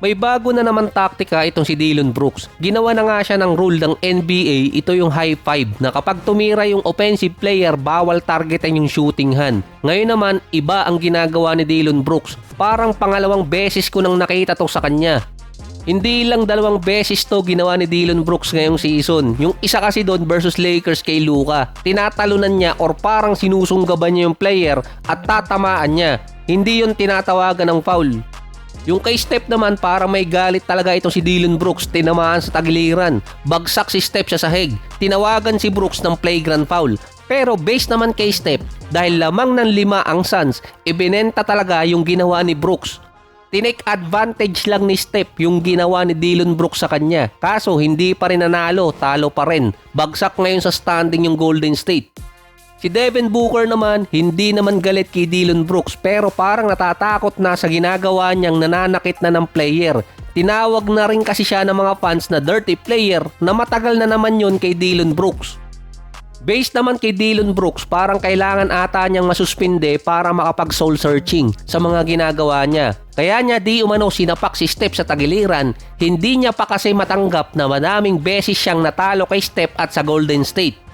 May bago na naman taktika itong si Dillon Brooks. Ginawa na nga siya ng rule ng NBA, ito yung high five, na kapag tumira yung offensive player, bawal targetin yung shooting hand. Ngayon naman, iba ang ginagawa ni Dillon Brooks. Parang pangalawang beses ko nang nakita to sa kanya. Hindi lang 2 beses to ginawa ni Dillon Brooks ngayong season. Yung isa kasi doon versus Lakers kay Luka. Tinatalunan niya or parang sinusunggaban niya yung player at tatamaan niya. Hindi yun tinatawagan ng foul. Yung kay Steph naman, parang may galit talaga itong si Dillon Brooks, tinamaan sa tagiliran. Bagsak si Steph sa sahig. Tinawagan si Brooks ng flagrant foul. Pero based naman kay Steph, dahil lamang ng 5 ang Suns, ibinenta talaga yung ginawa ni Brooks. Tinake advantage lang ni Steph yung ginawa ni Dillon Brooks sa kanya. Kaso hindi pa rin nanalo, talo pa rin. Bagsak ngayon sa standing yung Golden State. Si Devin Booker naman, hindi naman galit kay Dillon Brooks pero parang natatakot na sa ginagawa niyang nananakit na ng player. Tinawag na rin kasi siya ng mga fans na dirty player na matagal na naman yun kay Dillon Brooks. Based naman kay Dillon Brooks, parang kailangan ata niyang masuspinde para makapag soul searching sa mga ginagawa niya. Kaya niya di umano sinapak si Steph sa tagiliran, hindi niya pa kasi matanggap na madaming beses siyang natalo kay Steph at sa Golden State.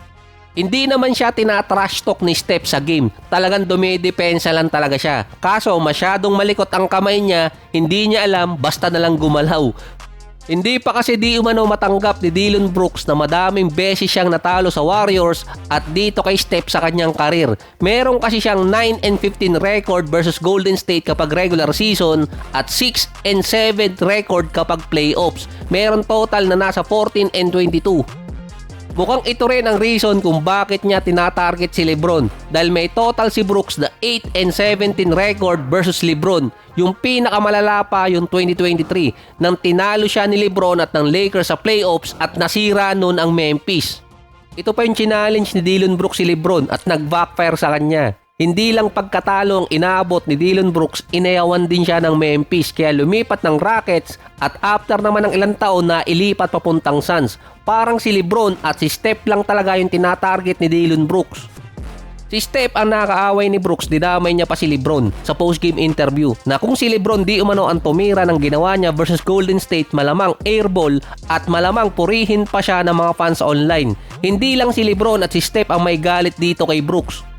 Hindi naman siya tinatrash talk ni Steph sa game. Talagang dumidepensa lang talaga siya. Kaso masyadong malikot ang kamay niya, hindi niya alam, basta na lang gumalaw. Hindi pa kasi di umano matanggap ni Dillon Brooks na madaming beses siyang natalo sa Warriors at dito kay Steph sa kanyang karir. Meron kasi siyang 9-15 record versus Golden State kapag regular season at 6-7 record kapag playoffs. Meron total na nasa 14-22. Mukhang ito rin ang reason kung bakit niya tinatarget si LeBron dahil may total si Brooks na 8-17 record versus LeBron. Yung pinakamalala pa yung 2023 nang tinalo siya ni LeBron at ng Lakers sa playoffs at nasira nun ang Memphis. Ito pa yung challenge ni Dillon Brooks si LeBron at nag-backfire sa kanya. Hindi lang pagkatalo ang inaabot ni Dillon Brooks, inayawan din siya ng Memphis kaya lumipat ng Rockets at after naman ng ilang taon na ilipat papuntang Suns. Parang si LeBron at si Steph lang talaga yung tinatarget ni Dillon Brooks. Si Steph ang nakaaway ni Brooks, dinamay niya pa si LeBron sa post-game interview na kung si LeBron di umano ang tumira ng ginawa niya versus Golden State, malamang airball at malamang purihin pa siya ng mga fans online. Hindi lang si LeBron at si Steph ang may galit dito kay Brooks.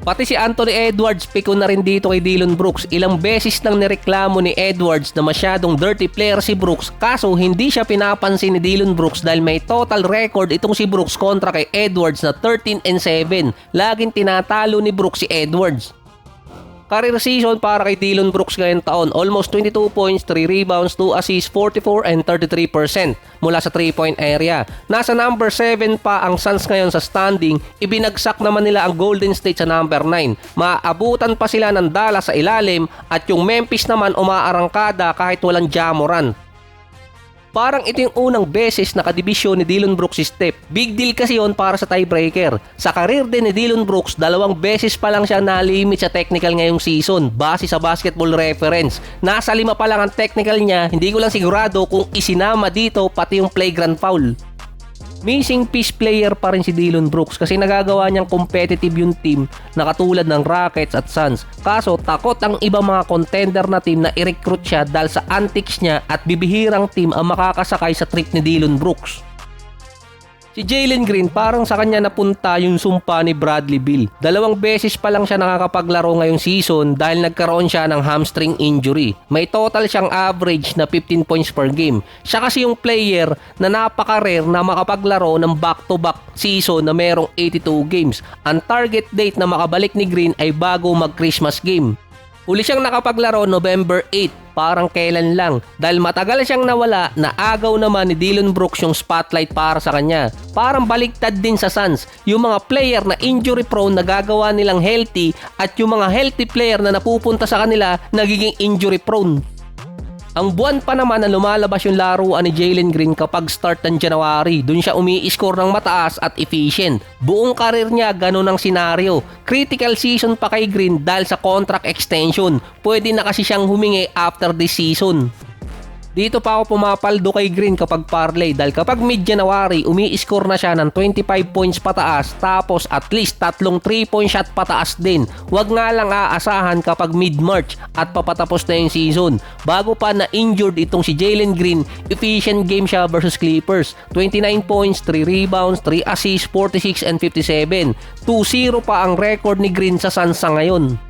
Pati si Anthony Edwards piko na rin dito kay Dillon Brooks. Ilang beses nang nireklamo ni Edwards na masyadong dirty player si Brooks kaso hindi siya pinapansin ni Dillon Brooks dahil may total record itong si Brooks kontra kay Edwards na 13-7. Laging tinatalo ni Brooks si Edwards. Career season para kay Dillon Brooks ngayong taon, almost 22 points, 3 rebounds, 2 assists, 44 and 33% mula sa 3-point area. Nasa number 7 pa ang Suns ngayon sa standing, ibinagsak naman nila ang Golden State sa number 9. Maaabutan pa sila ng Dallas sa ilalim at yung Memphis naman umaarangkada kahit walang Ja Morant. Parang ito yung unang beses na kadibisyon ni Dillon Brooks si Steph. Big deal kasi yon para sa tiebreaker. Sa karir din ni Dillon Brooks, 2 beses pa lang siya na-limit sa technical ngayong season base sa Basketball Reference. Nasa 5 pa lang ang technical niya, hindi ko lang sigurado kung isinama dito pati yung flagrant foul. Missing piece player pa rin si Dillon Brooks kasi nagagawa niyang competitive yung team na katulad ng Rockets at Suns. Kaso takot ang ibang mga contender na team na i-recruit siya dahil sa antics niya at bibihirang team ang makakasakay sa trick ni Dillon Brooks. Si Jalen Green, parang sa kanya napunta yung sumpa ni Bradley Beal. 2 beses pa lang siya nakakapaglaro ngayong season dahil nagkaroon siya ng hamstring injury. May total siyang average na 15 points per game. Siya kasi yung player na napaka-rare na makapaglaro ng back-to-back season na merong 82 games. Ang target date na makabalik ni Green ay bago mag-Christmas game. Uli siyang nakapaglaro November 8, parang kailan lang. Dahil matagal siyang nawala, naagaw naman ni Dillon Brooks yung spotlight para sa kanya. Parang baliktad din sa Suns, yung mga player na injury prone nagagawa nilang healthy at yung mga healthy player na napupunta sa kanila nagiging injury prone. Ang buwan pa naman na lumalabas yung laruan ni Jalen Green kapag start ng January. Doon siya umi-score ng mataas at efficient. Buong karir niya ganun ang senaryo. Critical season pa kay Green dahil sa contract extension. Pwede na kasi siyang humingi after this season. Dito pa ako pumapaldo kay Green kapag parlay dahil kapag mid-January, umi-score na siya ng 25 points pataas tapos at least tatlong 3-point shot pataas din. Huwag nga lang aasahan kapag mid-March at papatapos na yung season. Bago pa na-injured itong si Jalen Green, efficient game siya versus Clippers. 29 points, 3 rebounds, 3 assists, 46 and 57. 2-0 pa ang record ni Green sa Suns ngayon.